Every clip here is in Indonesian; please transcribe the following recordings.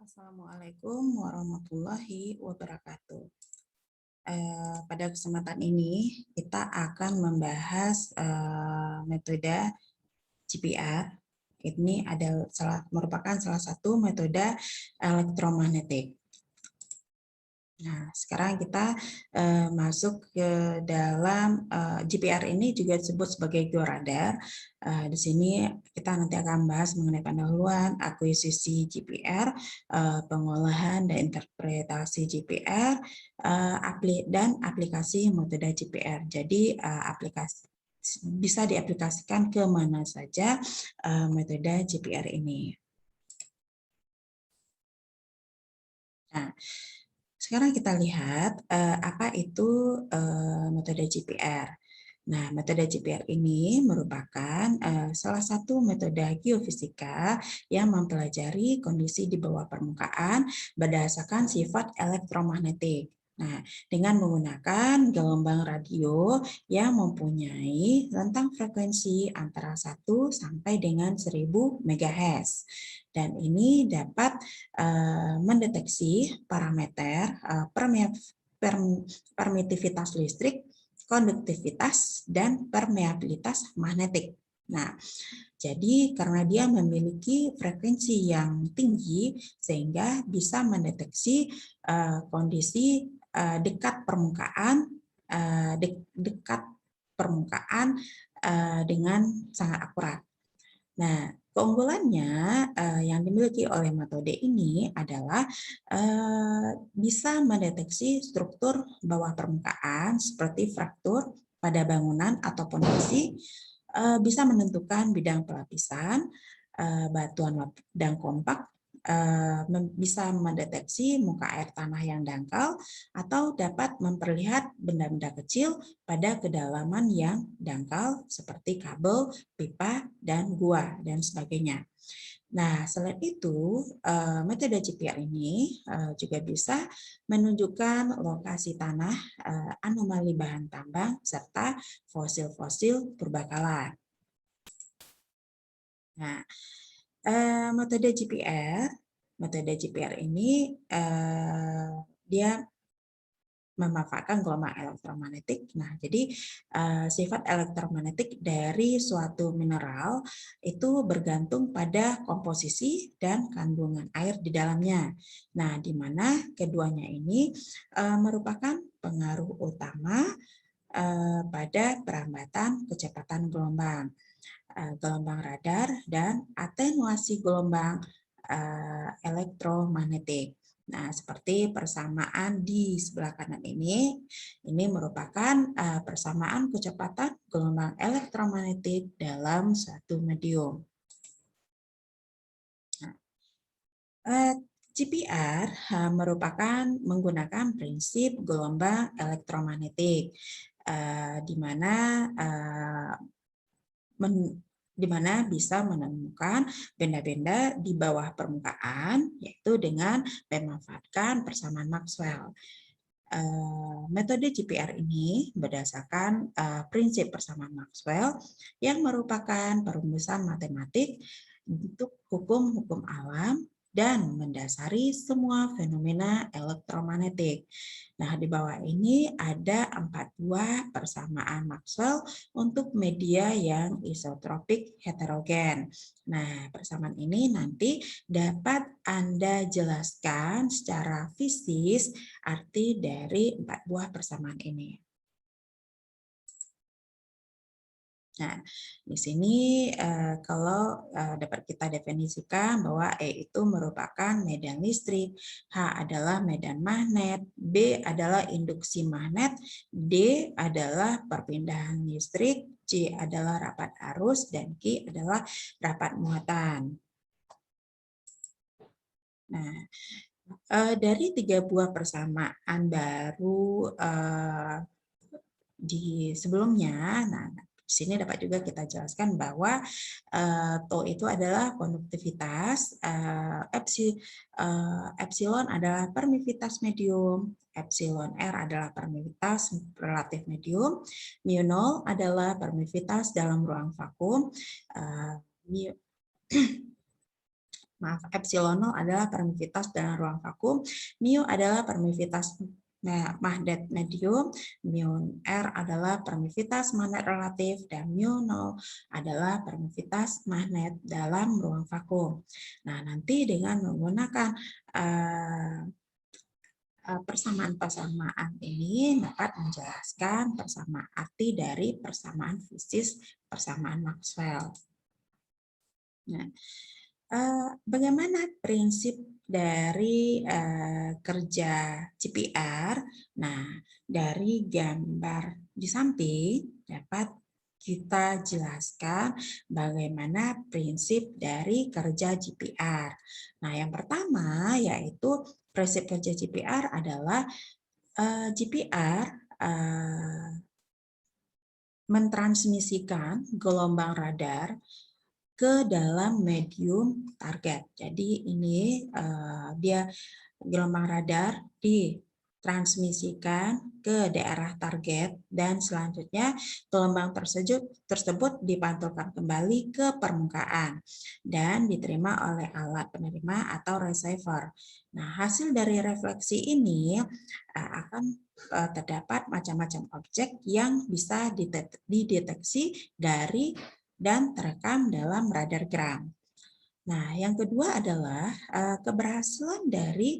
Assalamualaikum warahmatullahi wabarakatuh. Pada kesempatan ini kita akan membahas metode GPR. Ini merupakan salah satu metode elektromagnetik. Nah, sekarang kita masuk ke dalam GPR ini juga disebut sebagai georadar. Di sini kita nanti akan bahas mengenai pendahuluan, akuisisi GPR, pengolahan dan interpretasi GPR, dan aplikasi metode GPR. Jadi aplikasi bisa diaplikasikan ke mana saja metode GPR ini. Nah, sekarang kita lihat apa itu metode GPR. Nah, metode GPR ini merupakan salah satu metode geofisika yang mempelajari kondisi di bawah permukaan berdasarkan sifat elektromagnetik. Nah, dengan menggunakan gelombang radio yang mempunyai rentang frekuensi antara 1 sampai dengan 1000 MHz. Dan ini dapat mendeteksi parameter permitivitas listrik, konduktivitas, dan permeabilitas magnetik. Nah, jadi karena dia memiliki frekuensi yang tinggi, sehingga bisa mendeteksi kondisi dekat permukaan dengan sangat akurat. Nah, keunggulannya yang dimiliki oleh metode ini adalah bisa mendeteksi struktur bawah permukaan seperti fraktur pada bangunan atau pondasi, bisa menentukan bidang pelapisan, batuan dan kompak, bisa mendeteksi muka air tanah yang dangkal, atau dapat memperlihat benda-benda kecil pada kedalaman yang dangkal seperti kabel, pipa, dan gua, dan sebagainya. Nah, selain itu, metode GPR ini juga bisa menunjukkan lokasi tanah, anomali bahan tambang, serta fosil-fosil purbakala. Nah, metode GPR ini dia memanfaatkan gelombang elektromagnetik. Nah, jadi sifat elektromagnetik dari suatu mineral itu bergantung pada komposisi dan kandungan air di dalamnya. Nah, di mana keduanya ini merupakan pengaruh utama pada perambatan kecepatan gelombang radar, dan atenuasi gelombang elektromagnetik. Nah, seperti persamaan di sebelah kanan ini merupakan persamaan kecepatan gelombang elektromagnetik dalam suatu medium. Nah, GPR merupakan menggunakan prinsip gelombang elektromagnetik, di mana bisa menemukan benda-benda di bawah permukaan, yaitu dengan memanfaatkan persamaan Maxwell. Metode GPR ini berdasarkan prinsip persamaan Maxwell yang merupakan perumusan matematik untuk hukum-hukum alam dan mendasari semua fenomena elektromagnetik. Nah, di bawah ini ada 4 buah persamaan Maxwell untuk media yang isotropik heterogen. Nah, persamaan ini nanti dapat Anda jelaskan secara fisis arti dari 4 buah persamaan ini. Nah, di sini kalau dapat kita definisikan bahwa E itu merupakan medan listrik, H adalah medan magnet, B adalah induksi magnet, D adalah perpindahan listrik, C adalah rapat arus, dan Q adalah rapat muatan. Nah, dari 3 buah persamaan baru di sebelumnya, nah di sini dapat juga kita jelaskan bahwa tau itu adalah konduktivitas, epsilon adalah permitivitas medium, epsilon R adalah permitivitas relatif medium, mu 0 adalah permitivitas dalam ruang vakum, epsilon 0 adalah permisivitas dalam ruang vakum, mu adalah permisivitas magnet medium, mu R adalah permisivitas magnet relatif, dan mu 0 adalah permisivitas magnet dalam ruang vakum. Nah, nanti dengan menggunakan persamaan-persamaan ini dapat menjelaskan arti dari persamaan fisis, persamaan Maxwell. Nah, bagaimana prinsip dari kerja GPR? Nah, dari gambar di samping dapat kita jelaskan bagaimana prinsip dari kerja GPR. Nah, yang pertama yaitu prinsip kerja GPR adalah GPR mentransmisikan gelombang radar ke dalam medium target. Jadi ini dia gelombang radar ditransmisikan ke daerah target dan selanjutnya gelombang tersebut dipantulkan kembali ke permukaan dan diterima oleh alat penerima atau receiver. Nah, hasil dari refleksi ini akan terdapat macam-macam objek yang bisa dideteksi dari dan terekam dalam radar gram. Nah, yang kedua adalah keberhasilan dari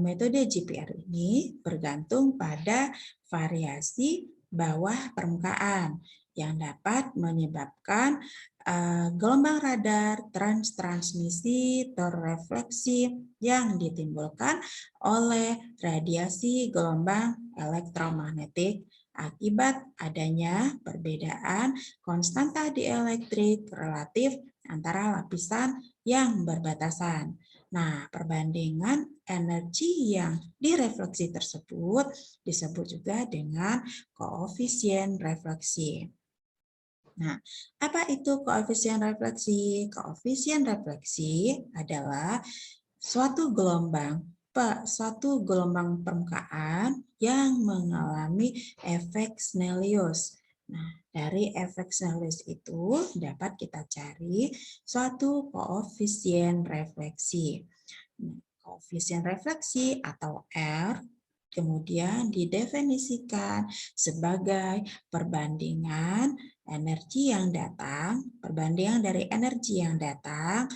metode GPR ini bergantung pada variasi bawah permukaan yang dapat menyebabkan gelombang radar transmisi terrefleksi yang ditimbulkan oleh radiasi gelombang elektromagnetik akibat adanya perbedaan konstanta dielektrik relatif antara lapisan yang berbatasan. Nah, perbandingan energi yang direfleksi tersebut disebut juga dengan koefisien refleksi. Nah, apa itu koefisien refleksi? Koefisien refleksi adalah suatu gelombang permukaan yang mengalami efek Snellius. Nah, dari efek Snellius itu dapat kita cari suatu koefisien refleksi. Koefisien refleksi atau R kemudian didefinisikan sebagai perbandingan energi yang datang, perbandingan dari energi yang datang.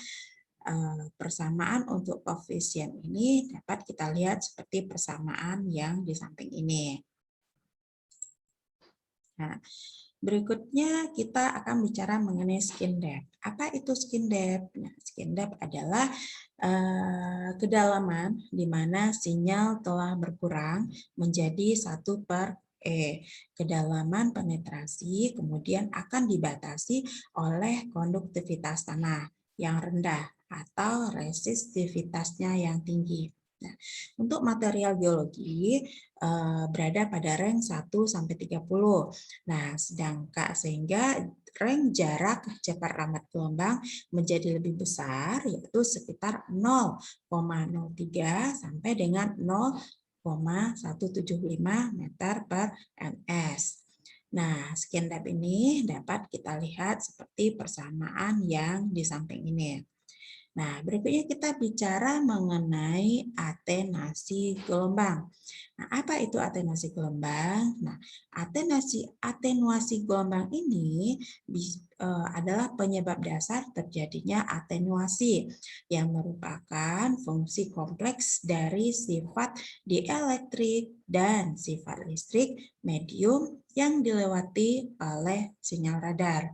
Persamaan untuk koefisien ini dapat kita lihat seperti persamaan yang di samping ini. Nah, berikutnya kita akan bicara mengenai skin depth. Apa itu skin depth? Nah, skin depth adalah kedalaman di mana sinyal telah berkurang menjadi 1/E. Kedalaman penetrasi kemudian akan dibatasi oleh konduktivitas tanah yang rendah atau resistivitasnya yang tinggi. Nah, untuk material geologi berada pada range 1 sampai 30. Nah, sehingga range jarak cepat lambat gelombang menjadi lebih besar yaitu sekitar 0,03 sampai dengan 0,175 meter per ms. Nah, skin depth ini dapat kita lihat seperti persamaan yang di samping ini. Nah, berikutnya kita bicara mengenai atenuasi gelombang. Nah, apa itu atenuasi gelombang? Nah, atenuasi gelombang ini adalah penyebab dasar terjadinya atenuasi yang merupakan fungsi kompleks dari sifat dielektrik dan sifat listrik medium yang dilewati oleh sinyal radar.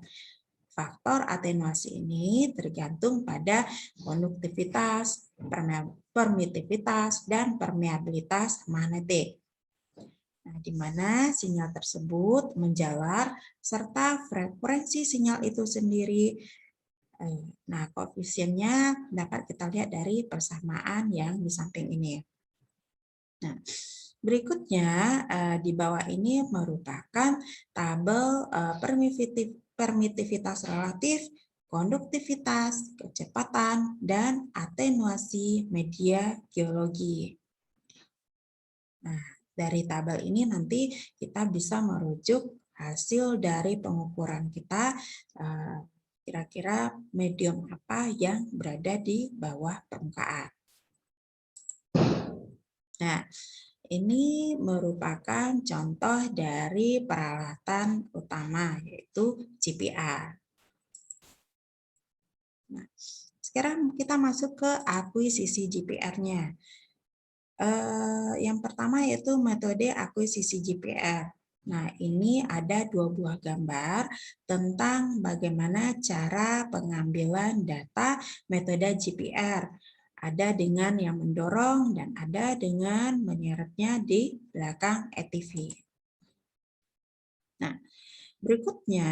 Faktor atenuasi ini tergantung pada konduktivitas, permitivitas, dan permeabilitas magnetik. Nah, di mana sinyal tersebut menjalar serta frekuensi sinyal itu sendiri. Nah, koefisiennya dapat kita lihat dari persamaan yang di samping ini. Nah, berikutnya di bawah ini merupakan tabel permitivitas relatif, konduktivitas, kecepatan, dan atenuasi media geologi. Nah, dari tabel ini nanti kita bisa merujuk hasil dari pengukuran kita kira-kira medium apa yang berada di bawah permukaan. Nah, ini merupakan contoh dari peralatan utama, yaitu GPR. Nah, sekarang kita masuk ke akuisisi GPR-nya. Yang pertama yaitu metode akuisisi GPR. Nah, ini ada 2 buah gambar tentang bagaimana cara pengambilan data metode GPR. Ada dengan yang mendorong dan ada dengan menyeretnya di belakang ATV. Nah, berikutnya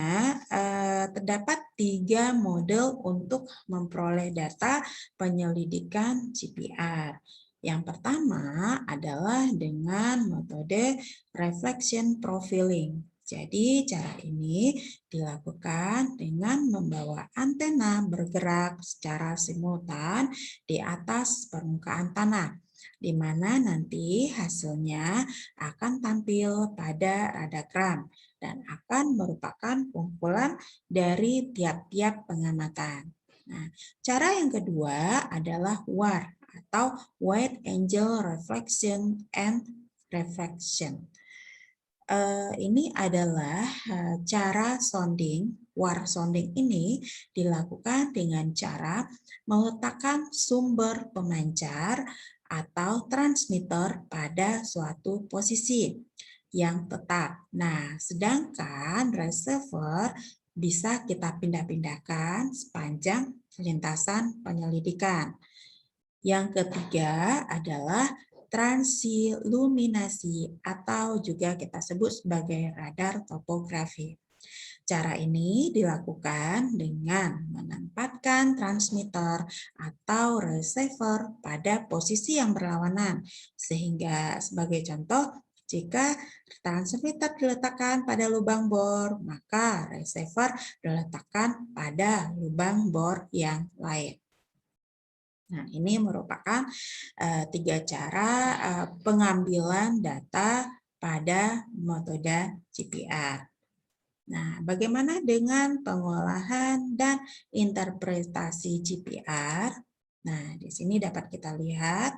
terdapat 3 model untuk memperoleh data penyelidikan GPR. Yang pertama adalah dengan metode reflection profiling. Jadi cara ini dilakukan dengan membawa antena bergerak secara simultan di atas permukaan tanah, di mana nanti hasilnya akan tampil pada radagram dan akan merupakan kumpulan dari tiap-tiap pengamatan. Nah, cara yang kedua adalah WAR atau Wide Angle Reflection and Refraction. Ini adalah cara sounding. WAR sounding ini dilakukan dengan cara meletakkan sumber pemancar atau transmitter pada suatu posisi yang tetap. Nah, sedangkan receiver bisa kita pindah-pindahkan sepanjang lintasan penyelidikan. Yang ketiga adalah transiluminasi atau juga kita sebut sebagai radar topografi. Cara ini dilakukan dengan menempatkan transmitter atau receiver pada posisi yang berlawanan. Sehingga sebagai contoh, jika transmitter diletakkan pada lubang bor, maka receiver diletakkan pada lubang bor yang lain. Nah, ini merupakan 3 cara pengambilan data pada metode GPR. Nah, bagaimana dengan pengolahan dan interpretasi GPR? Nah, di sini dapat kita lihat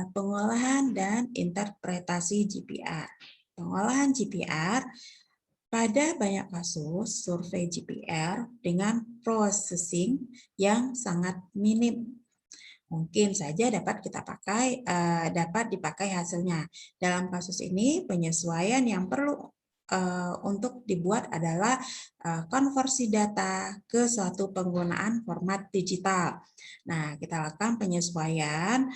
pengolahan dan interpretasi GPR. Pengolahan GPR pada banyak kasus survei GPR dengan processing yang sangat minim. Mungkin saja dapat dipakai hasilnya. Dalam kasus ini penyesuaian yang perlu untuk dibuat adalah konversi data ke suatu penggunaan format digital. Nah, kita lakukan penyesuaian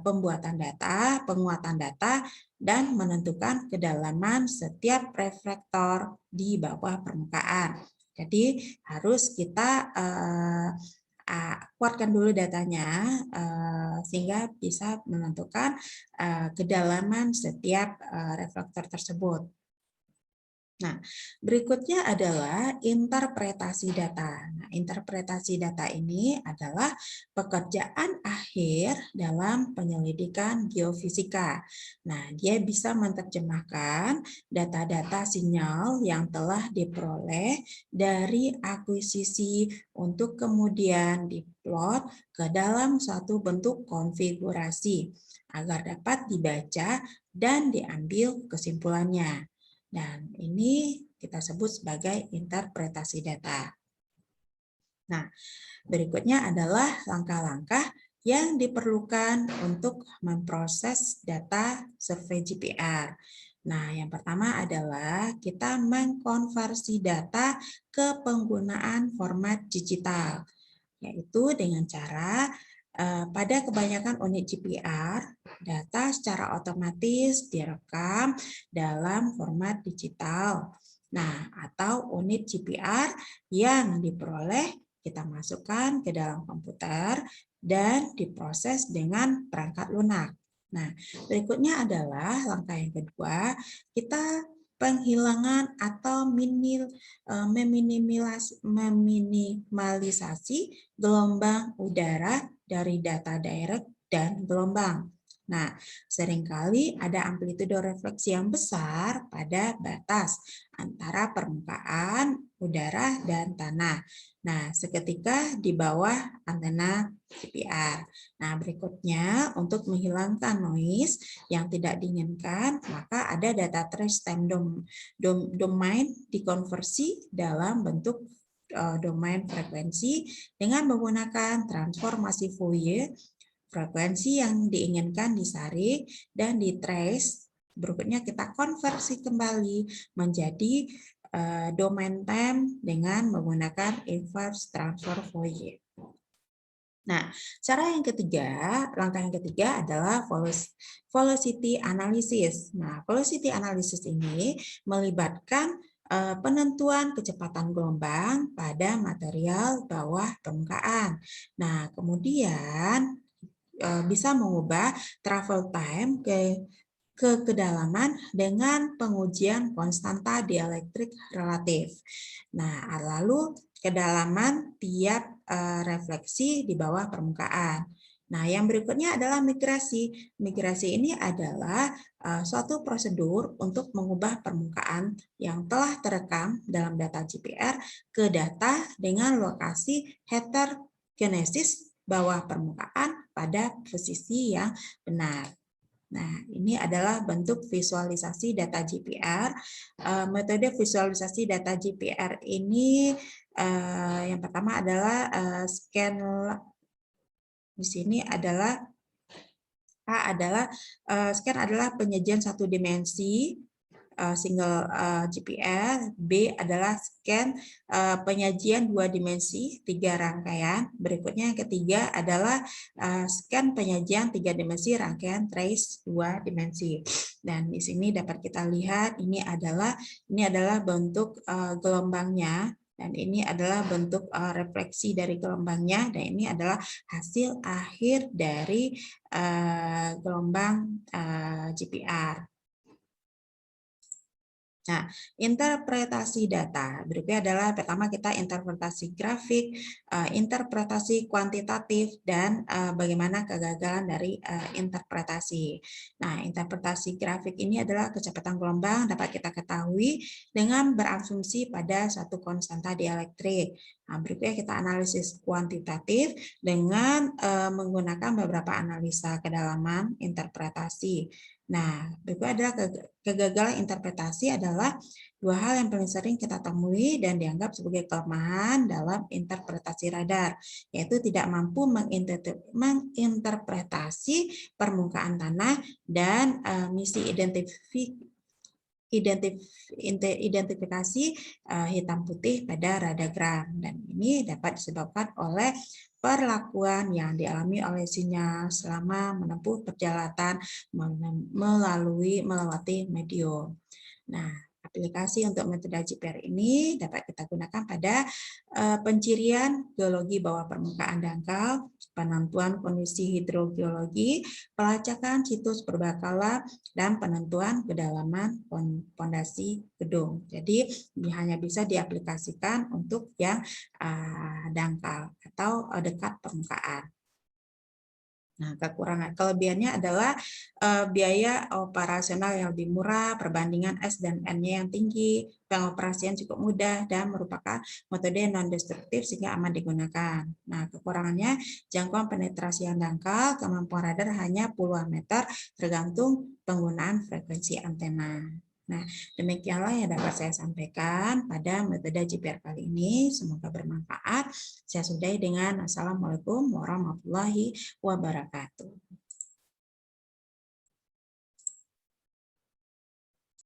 pembuatan data, penguatan data, dan menentukan kedalaman setiap reflektor di bawah permukaan. Jadi harus kita kuatkan dulu datanya sehingga bisa menentukan kedalaman setiap reflektor tersebut. Nah, berikutnya adalah interpretasi data. Nah, interpretasi data ini adalah pekerjaan akhir dalam penyelidikan geofisika. Nah, dia bisa menerjemahkan data-data sinyal yang telah diperoleh dari akuisisi untuk kemudian diplot ke dalam suatu bentuk konfigurasi agar dapat dibaca dan diambil kesimpulannya. Dan ini kita sebut sebagai interpretasi data. Nah, berikutnya adalah langkah-langkah yang diperlukan untuk memproses data survei GPR. Nah, yang pertama adalah kita mengkonversi data ke penggunaan format digital, yaitu dengan cara pada kebanyakan unit GPR, data secara otomatis direkam dalam format digital. Nah, atau unit GPR yang diperoleh kita masukkan ke dalam komputer dan diproses dengan perangkat lunak. Nah, berikutnya adalah langkah yang kedua, kita penghilangan atau meminimalisasi gelombang udara dari data direct dan gelombang. Nah, seringkali ada amplitudo refleksi yang besar pada batas antara permukaan udara dan tanah. Nah, seketika di bawah antena GPR. Nah, berikutnya untuk menghilangkan noise yang tidak diinginkan, maka ada data trace time domain dikonversi dalam bentuk domain frekuensi dengan menggunakan transformasi Fourier. Frekuensi yang diinginkan disaring dan ditrace. Berikutnya kita konversi kembali menjadi domain time dengan menggunakan inverse transform Fourier. Nah, langkah yang ketiga adalah velocity analysis. Nah, velocity analysis ini melibatkan penentuan kecepatan gelombang pada material bawah permukaan. Nah, kemudian bisa mengubah travel time ke kedalaman dengan pengujian konstanta dielektrik relatif. Nah, lalu kedalaman tiap refleksi di bawah permukaan. Nah, yang berikutnya adalah migrasi. Migrasi ini adalah suatu prosedur untuk mengubah permukaan yang telah terekam dalam data GPR ke data dengan lokasi heterogenesis bawah permukaan pada posisi yang benar. Nah, ini adalah bentuk visualisasi data GPR. Metode visualisasi data GPR ini yang pertama adalah scan. Di sini adalah scan adalah penyajian satu dimensi single GPR, B adalah scan penyajian dua dimensi, 3 rangkaian. Berikutnya yang ketiga adalah scan penyajian 3 dimensi rangkaian trace 2 dimensi. Dan di sini dapat kita lihat ini adalah bentuk gelombangnya. Dan ini adalah bentuk refleksi dari gelombangnya. Dan ini adalah hasil akhir dari gelombang GPR. Nah, interpretasi data. Berikutnya adalah pertama kita interpretasi grafik, interpretasi kuantitatif, dan bagaimana kegagalan dari interpretasi. Nah, interpretasi grafik ini adalah kecepatan gelombang dapat kita ketahui dengan berasumsi pada satu konstanta dielektrik. Nah, berikutnya kita analisis kuantitatif dengan menggunakan beberapa analisa kedalaman interpretasi. Nah, berikut adalah kegagalan interpretasi adalah dua hal yang paling sering kita temui dan dianggap sebagai kelemahan dalam interpretasi radar, yaitu tidak mampu menginterpretasi permukaan tanah dan misi identifikasi hitam putih pada radagram. Dan ini dapat disebabkan oleh perlakuan yang dialami oleh sinyal selama menempuh perjalanan melewati medium. Nah, aplikasi untuk metode GPR ini dapat kita gunakan pada pencirian geologi bawah permukaan dangkal, penentuan kondisi hidrogeologi, pelacakan situs purbakala, dan penentuan kedalaman fondasi gedung. Jadi hanya bisa diaplikasikan untuk yang dangkal atau dekat permukaan. Nah, kelebihannya adalah biaya operasional yang lebih murah, perbandingan S dan N-nya yang tinggi, pengoperasian cukup mudah, dan merupakan metode non-destruktif sehingga aman digunakan. Nah, kekurangannya jangkauan penetrasi yang dangkal, kemampuan radar hanya puluhan meter, tergantung penggunaan frekuensi antena. Nah, demikianlah yang dapat saya sampaikan pada metode GPR kali ini. Semoga bermanfaat. Saya sudahi dengan Assalamualaikum warahmatullahi wabarakatuh.